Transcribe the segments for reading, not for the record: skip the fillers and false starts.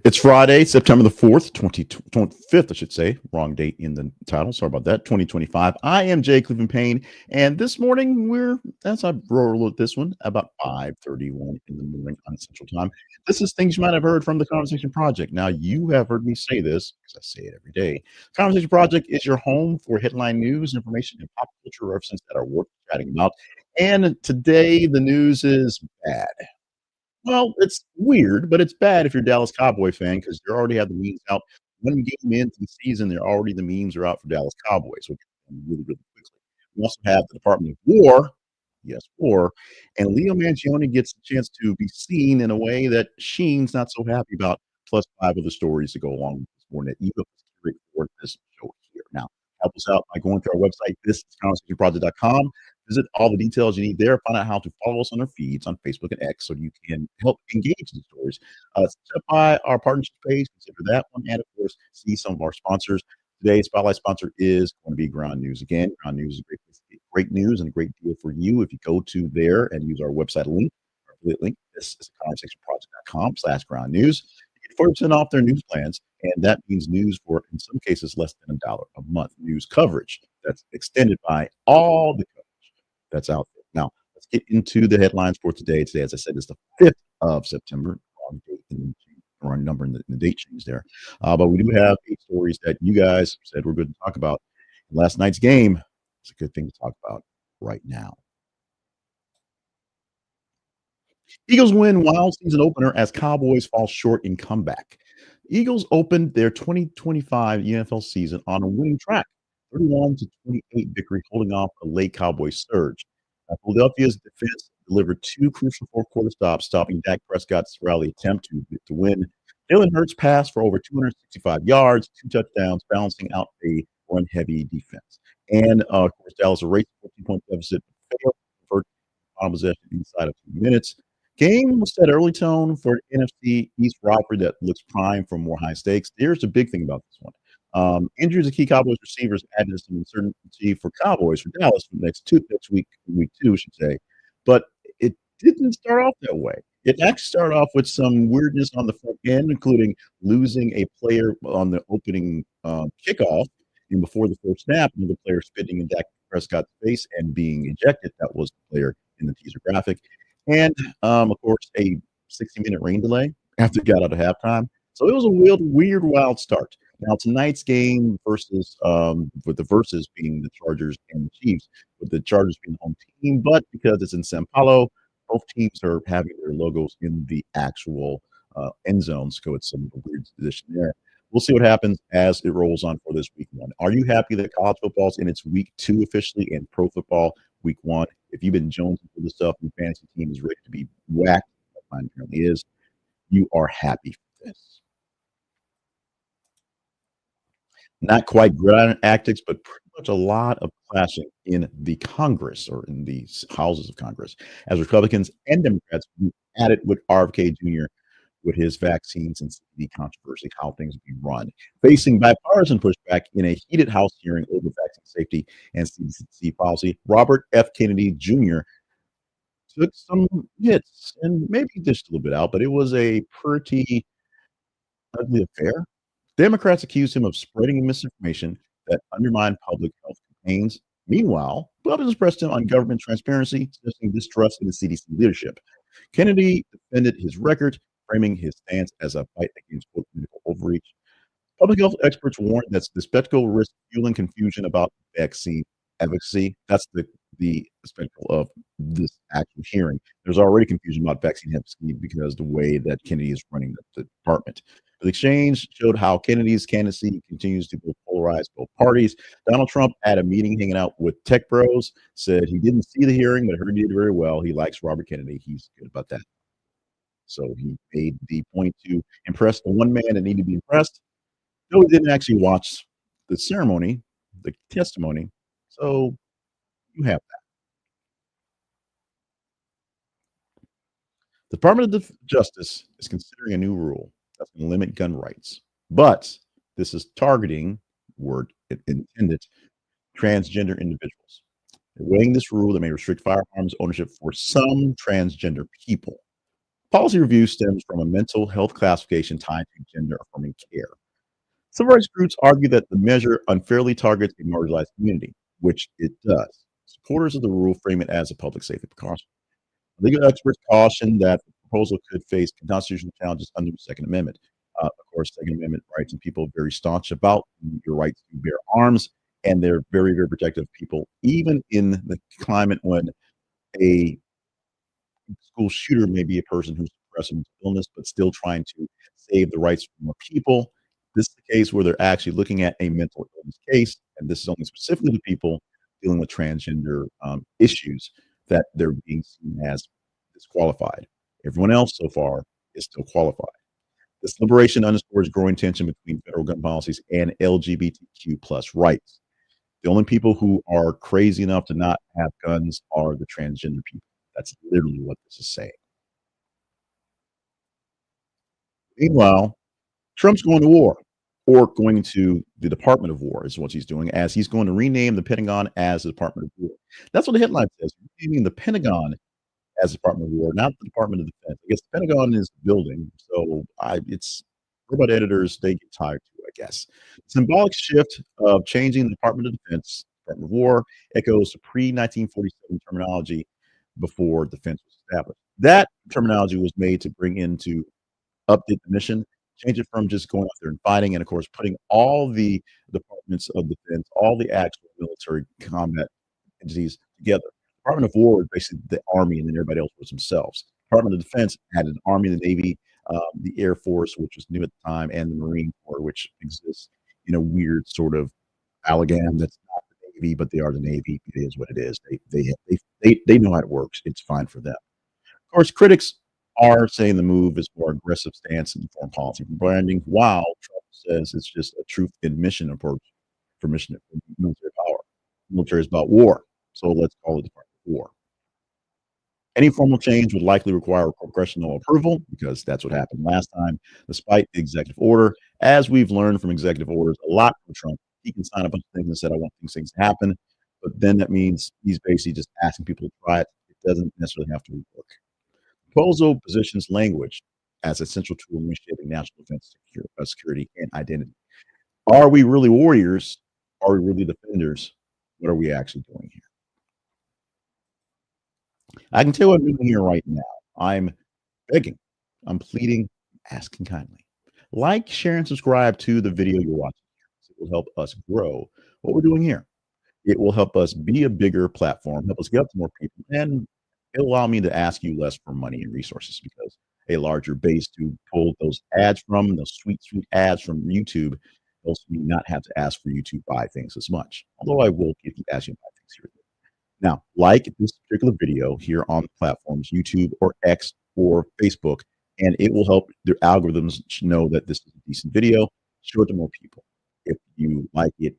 It's Friday, September the 4th, 25th, I should say. Wrong date in the title. Sorry about that. 2025. I am Jay Cleveland Payne. And this morning, as I roll with this one, about 5:31 in the morning on Central Time. This is things you might have heard from the Conversation Project. Now, you have heard me say this because I say it every day. Conversation Project is your home for headline news, information, and pop culture references that are worth chatting about. And today, the news is bad. Well, it's weird, but it's bad if you're a Dallas Cowboy fan because you already have the memes out. One game into the season, the memes are out for Dallas Cowboys, which really, really quickly. We also have the Department of War, yes, war, and Leo Mangione gets a chance to be seen in a way that Sheen's not so happy about, plus 5 other stories to go along with this morning that you have for this show here. Now, help us out by going to our website, thisisconversationproject.com. Visit all the details you need there. Find out how to follow us on our feeds on Facebook and X so you can help engage in the stories. Step by our partnership page, consider that one, and of course, see some of our sponsors. Today's spotlight sponsor is going to be Ground News again. Ground News is a great place to get great news and a great deal for you if you go to there and use our website link, our affiliate link. This is conversationproject.com/ground news. You get 40% off their news plans, and that means news for, in some cases, less than $1 a month. News coverage that's extended by all the that's out there. Now, let's get into the headlines for today. Today, as I said, is the 5th of September. Wrong date in the wrong number in the date change there. But we do have 8 stories that you guys said we're good to talk about. Last night's game is a good thing to talk about right now. Eagles win wild season opener as Cowboys fall short in comeback. Eagles opened their 2025 NFL season on a winning track, 31-28 victory, holding off a late Cowboys surge. Philadelphia's defense delivered 2 crucial fourth-quarter stops, stopping Dak Prescott's rally attempt to win. Jalen Hurts passed for over 265 yards, 2 touchdowns, balancing out a run-heavy defense. And, of course, Dallas erased a 14-point deficit, failed to convert on possession inside of 2 minutes. Game was set early tone for an NFC East rivalry that looks prime for more high stakes. Here's the big thing about this one. Injuries of key Cowboys receivers added some uncertainty for Cowboys for Dallas for the next week 2, I should say. But it didn't start off that way. It actually started off with some weirdness on the front end, including losing a player on the opening kickoff and before the first snap, another player spitting in Dak Prescott's face and being ejected. That was the player in the teaser graphic. And, of course, a 60-minute rain delay after it got out of halftime. So it was a weird, wild start. Now tonight's game with the versus being the Chargers and the Chiefs, with the Chargers being the home team, but because it's in Sao Paulo, both teams are having their logos in the actual end zone, so it's some weird position there. We'll see what happens as it rolls on for this week 1. Are you happy that college football's in its week 2 officially and pro football week 1? If you've been jonesing for this stuff and your fantasy team is ready to be whacked, like mine currently is, you are happy for this. Not quite gridiron tactics, but pretty much a lot of clashing in the Congress or in the houses of Congress as Republicans and Democrats move at it with RFK Jr. with his vaccines and CBD controversy, how things will be run. Facing bipartisan pushback in a heated House hearing over vaccine safety and CDC policy, Robert F. Kennedy Jr. took some hits and maybe dished a little bit out, but it was a pretty ugly affair. Democrats accused him of spreading misinformation that undermined public health campaigns. Meanwhile, Republicans pressed him on government transparency, suggesting distrust in the CDC leadership. Kennedy defended his record, framing his stance as a fight against medical overreach. Public health experts warned that the spectacle risks fueling confusion about vaccine efficacy. That's the spectacle of this actual hearing. There's already confusion about vaccine efficacy because the way that Kennedy is running the department. The exchange showed how Kennedy's candidacy continues to polarize both parties. Donald Trump, at a meeting hanging out with tech bros, said he didn't see the hearing, but heard he did very well. He likes Robert Kennedy. He's good about that. So he made the point to impress the one man that needed to be impressed. No, he didn't actually watch the ceremony, the testimony. So you have that. The Department of Justice is considering a new rule that's going to limit gun rights, but this is targeting word intended transgender individuals. They're weighing this rule that may restrict firearms ownership for some transgender people. Policy review stems from a mental health classification tied to gender affirming care. Civil rights groups argue that the measure unfairly targets a marginalized community, which it does. Supporters of the rule frame it as a public safety precaution. Legal experts caution that the proposal could face constitutional challenges under the Second Amendment. Of course, Second Amendment rights and people are very staunch about your right to bear arms, and they're very, very protective of people, even in the climate when a school shooter may be a person who's suppressing mental illness, but still trying to save the rights of more people. This is the case where they're actually looking at a mental illness case, and this is only specifically to people dealing with transgender issues that they're being seen as disqualified. Everyone else so far is still qualified. This liberation underscores growing tension between federal gun policies and LGBTQ plus rights. The only people who are crazy enough to not have guns are the transgender people. That's literally what this is saying. Meanwhile, Trump's going to war or going to the Department of War is what he's doing, as he's going to rename the Pentagon as the Department of War. That's what the headline says. Renaming the Pentagon as the Department of War, not the Department of Defense. I guess the Pentagon is the building, so it's robot editors, they get tired too, I guess. Symbolic shift of changing the Department of Defense, Department of War, echoes to pre-1947 terminology before defense was established. That terminology was made to bring into update the mission, change it from just going out there and fighting, and of course, putting all the departments of defense, all the actual military combat entities together. Department of War is basically the army, and then everybody else was themselves. Department of Defense had an army, the Navy, the Air Force, which was new at the time, and the Marine Corps, which exists in a weird sort of amalgam that's not the Navy, but they are the Navy. It is what it is. They know how it works. It's fine for them. Of course, critics are saying the move is more aggressive stance in foreign policy branding, while Trump says it's just a truth in mission approach for mission military power. Military is about war, so let's call it Department of War. Any formal change would likely require congressional approval because that's what happened last time, despite the executive order. As we've learned from executive orders a lot from Trump, he can sign a bunch of things and said, I want these things to happen. But then that means he's basically just asking people to try it. It doesn't necessarily have to work. Proposal positions language as a central tool in reshaping national defense, security, and identity. Are we really warriors? Are we really defenders? What are we actually doing here? I can tell what I'm doing here right now. I'm begging, I'm pleading, asking kindly. Like, share, and subscribe to the video you're watching. It will help us grow what we're doing here. It will help us be a bigger platform, help us get up to more people, and it'll allow me to ask you less for money and resources because a larger base to pull those ads from, those sweet, sweet ads from YouTube, helps me not have to ask for you to buy things as much. Although I will keep asking you to buy things here. Now, like this particular video here on the platforms YouTube or X or Facebook, and it will help their algorithms know that this is a decent video. Show it to more people. If you like it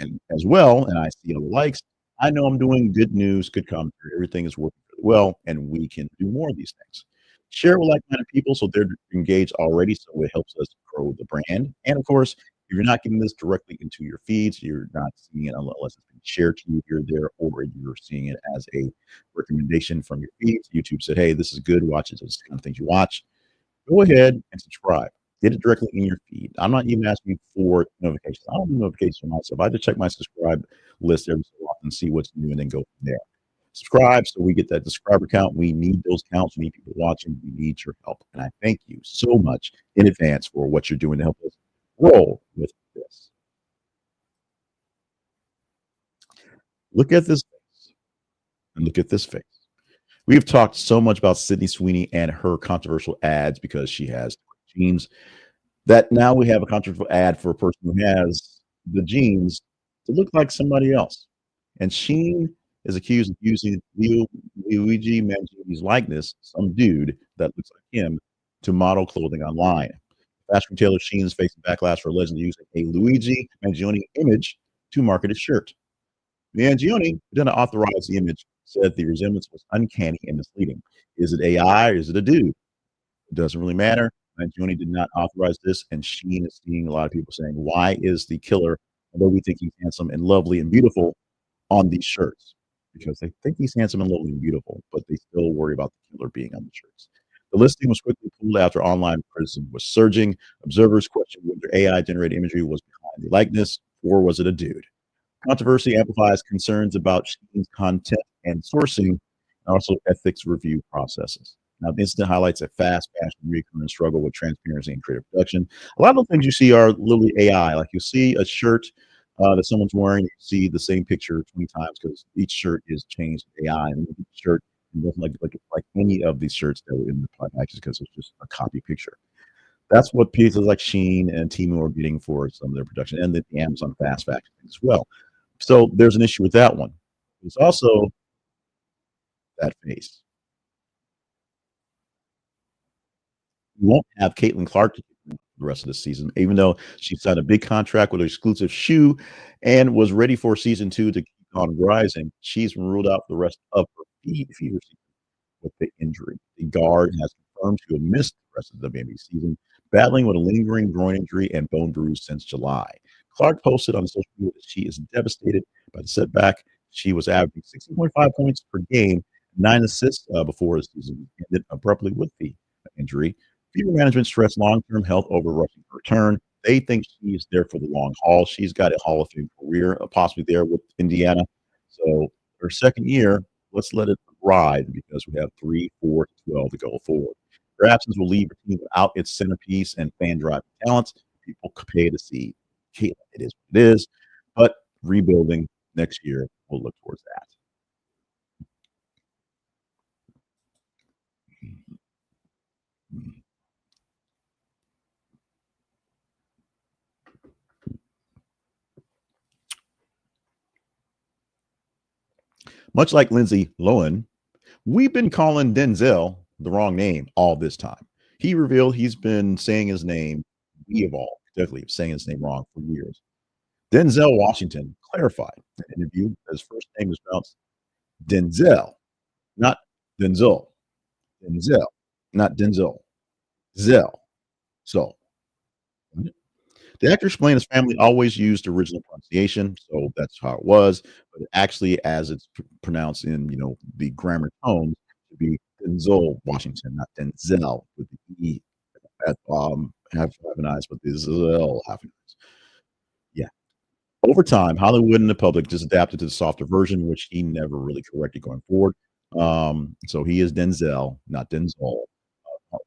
and as well, and I see the likes, I know I'm doing good news, good commentary. Everything is working really well, and we can do more of these things. Share with like-minded people so they're engaged already, so it helps us grow the brand. And of course, if you're not getting this directly into your feeds, you're not seeing it unless it's been shared to you here or there, or you're seeing it as a recommendation from your feeds. YouTube said, hey, this is good, watch it. Those kind of things you watch. Go ahead and subscribe. Get it directly in your feed. I'm not even asking for notifications. I don't do notifications for myself. I just check my subscribe list every so often, see what's new, and then go from there. Subscribe so we get that subscriber count. We need those counts. We need people watching. We need your help. And I thank you so much in advance for what you're doing to help us roll with this. Look at this face and look at this face. We've talked so much about Sydney Sweeney and her controversial ads because she has genes that now we have a controversial ad for a person who has the genes to look like somebody else. And Shein is accused of using Luigi Mangione's likeness, some dude that looks like him, to model clothing online. Fashion retailer Shein is facing backlash for allegedly using a Luigi Mangione image to market its shirt. Mangione, who didn't authorize the image, said the resemblance was uncanny and misleading. Is it AI or is it a dude? It doesn't really matter. Mangione did not authorize this, and Shein is seeing a lot of people saying, why is the killer, although we think he's handsome and lovely and beautiful, on these shirts? Because they think he's handsome and lovely and beautiful, but they still worry about the killer being on the shirts. The listing was quickly pulled after online criticism was surging. Observers questioned whether AI generated imagery was behind the likeness or was it a dude. Controversy amplifies concerns about Shein's content and sourcing, and also ethics review processes. Now, the incident highlights a fast fashion recurring struggle with transparency and creative production. A lot of the things you see are literally AI. Like you see a shirt that someone's wearing, you see the same picture 20 times because each shirt is changed with AI, and each shirt doesn't like any of these shirts that were in the packages because it's just a copy picture. That's what pieces like Shein and Temu are getting for some of their production, and the Amazon fast fashion thing as well. So there's an issue with that one. There's also that face. You won't have Caitlin Clark the rest of the season, even though she signed a big contract with an exclusive shoe and was ready for season 2 to keep on rising. She's ruled out for the rest of her fever season with the injury. The guard has confirmed she will miss the rest of the baby season, battling with a lingering groin injury and bone bruise since July. Clark posted on social media that she is devastated by the setback. She was averaging 16.5 points per game, 9 assists before the season ended abruptly with the injury. Fever management stressed long-term health over rushing her return. They think she is there for the long haul. She's got a Hall of Fame career, possibly there with Indiana. So her second year, let's let it ride because we have 3, 4, 12 to go forward. Her absence will leave the team without its centerpiece and fan-driving talents. People could pay to see Caitlin. It is what it is, but rebuilding next year, we'll look towards that. Much like Lindsay Lohan, we've been calling Denzel the wrong name all this time. He revealed he's been saying his name, we have all definitely saying his name wrong for years. Denzel Washington clarified in an interview that his first name is pronounced Denzel, not Denzel. Denzel, not Denzel. Zell. So the actor explained his family always used the original pronunciation, so that's how it was. But actually, as it's pronounced in the grammar tone, to be Denzel Washington, not Denzel with the E at have an eyes, but the Zell have an eyes. Yeah. Over time, Hollywood and the public just adapted to the softer version, which he never really corrected going forward. So he is Denzel, not Denzel.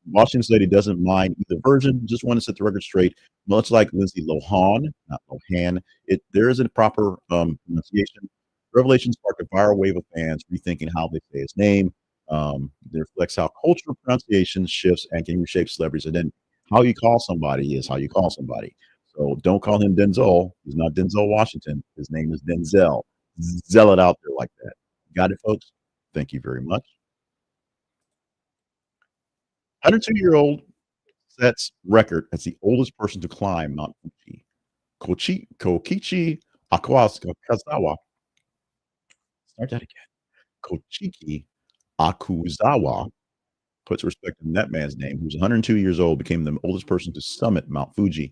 Washington said he doesn't mind either version, just want to set the record straight. Much like Lindsay Lohan, not Lohan, there is a proper pronunciation. Revelation sparked a viral wave of fans rethinking how they say his name. It reflects how cultural pronunciation shifts and can reshape celebrities. And then how you call somebody is how you call somebody. So don't call him Denzel. He's not Denzel Washington. His name is Denzel. Zell it out there like that. Got it, folks? Thank you very much. 102-year-old sets record as the oldest person to climb Mount Fuji. Kokichi Akazawa. Start that again. Kochiki Akuzawa puts respect in that man's name, who's 102 years old, became the oldest person to summit Mount Fuji.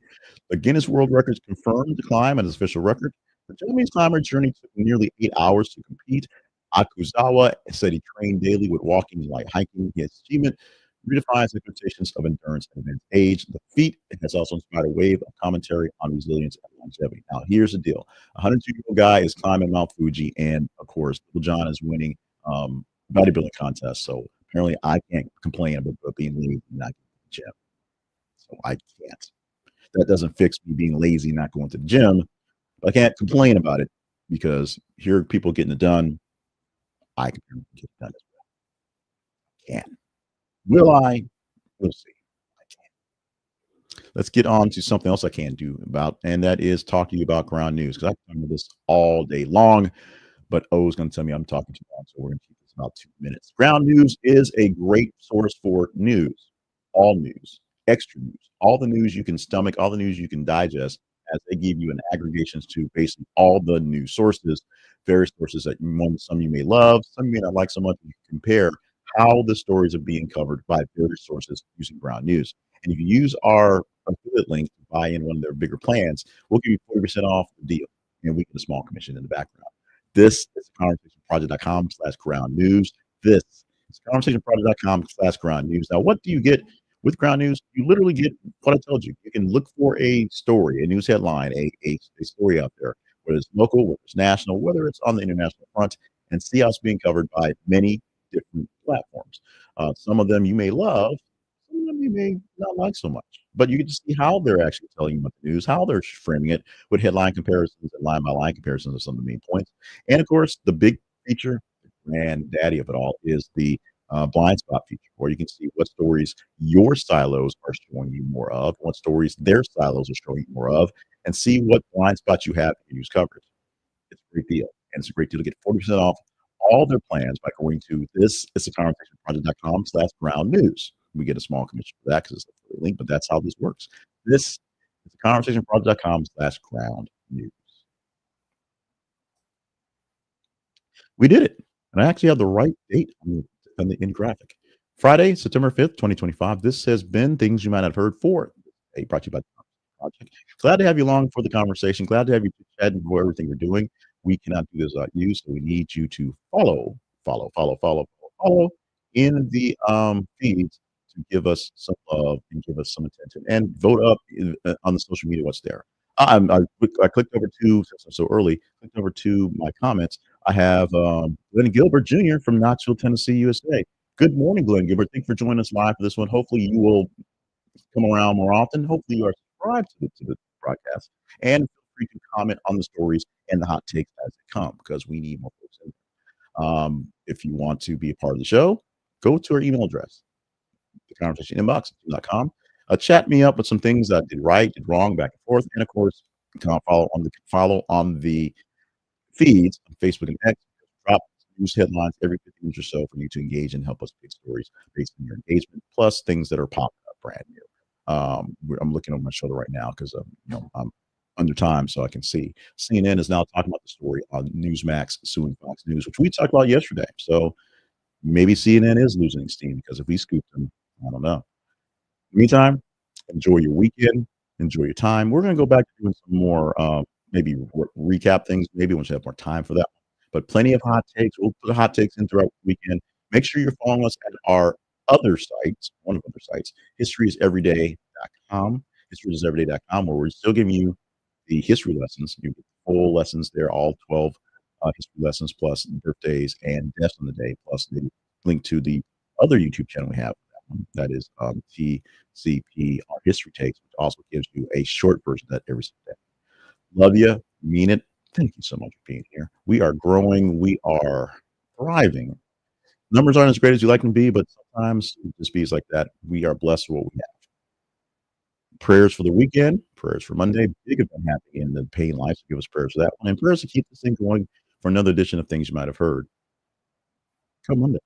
The Guinness World Records confirmed the climb as his official record. The Japanese climber journey took nearly 8 hours to complete. Akuzawa said he trained daily with walking and light hiking. His achievement redefines expectations of endurance at advanced age. The feat has also inspired a wave of commentary on resilience and longevity. Now, here's the deal: a 102-year-old guy is climbing Mount Fuji, and of course, Little John is winning bodybuilding contest. So apparently, I can't complain about being lazy and not going to the gym. So I can't. That doesn't fix me being lazy and not going to the gym. But I can't complain about it because here are people getting it done. I can get it done as well. Can. Will I? We'll see. I can. Let's get on to something else I can do about, and that is talk to you about ground news because I can talk about this all day long. But O is going to tell me I'm talking too long, so we're going to keep this about 2 minutes. Ground news is a great source for news, extra news, all the news you can stomach, all the news you can digest, as they give you an aggregations to basically all the news sources, various sources that some you may love, some you may not like so much. You can compare how the stories are being covered by various sources using ground news. And if you use our affiliate link to buy in one of their bigger plans, we'll give you 40% off the deal, and we get a small commission in the background. This is conversationproject.com/ground news. This It's conversationproject.com/ground news. Now, what do you get with ground news? You literally get what I told you. You can look for a story, a news headline, a story out there, whether it's local, whether it's national, whether it's on the international front, and see how it's being covered by many different platforms. Some of them you may love, some of them you may not like so much. But you get to see how they're actually telling you about the news, how they're framing it with headline comparisons and line by line comparisons of some of the main points. And of course, the big feature, the granddaddy of it all, is the blind spot feature, where you can see what stories your silos are showing you more of, what stories their silos are showing you more of, and see what blind spots you have in your news coverage. It's a great deal, and it's a great deal to get 40% off all their plans by going to this is a conversationproject.com/ground news. We get a small commission for that because it's a free link, but that's how this works. This is conversationproject.com/ground news. We did it. And I actually have the right date on the in graphic. Friday, September 5th, 2025. This has been Things You Might Not Have Heard for. Hey, brought to you by the Project. Glad to have you along for the conversation. Glad to have you chat and for everything you're doing. We cannot do this without you, so we need you to follow in the feeds to give us some love and give us some attention and vote up on the social media what's there. I clicked over to since I'm so early. Clicked over to my comments. I have Glenn Gilbert Jr. from Knoxville, Tennessee, USA. Good morning, Glenn Gilbert. Thank you for joining us live for this one. Hopefully, you will come around more often. Hopefully, you are subscribed to the broadcast. And feel free to comment on the stories and the hot takes as they come because we need more folks in there. If you want to be a part of the show, go to our email address, the conversation inbox at gmail.com. Chat me up with some things I did right, did wrong, back and forth. And of course, you can follow on the feeds on Facebook and X. Drop news headlines every 15 minutes or so for you to engage and help us pick stories based on your engagement, plus things that are popping up brand new. I'm looking over my shoulder right now because I'm under time, so I can see. CNN is now talking about the story on Newsmax suing Fox News, which we talked about yesterday. So maybe CNN is losing steam because if we scoop them, I don't know. Meantime, enjoy your weekend, enjoy your time. We're going to go back to doing some more, maybe recap things. Maybe once you have more time for that. But plenty of hot takes. We'll put the hot takes in throughout the weekend. Make sure you're following us at our other sites, one of our other sites, historyeveryday.com, historyeveryday.com, where we're still giving you the history lessons. You get full lessons there, all 12 history lessons, plus birthdays and deaths on the day, plus the link to the other YouTube channel we have. That is TCP, our history takes, which also gives you a short version of that every single day. Love you, mean it. Thank you so much for being here. We are growing, we are thriving. Numbers aren't as great as you like them to be, but sometimes it just be like that. We are blessed with what we have. Prayers for the weekend, prayers for Monday. Big event happening in the pain life. So give us prayers for that one, and prayers to keep this thing going for another edition of Things You Might Have Heard. Come Monday.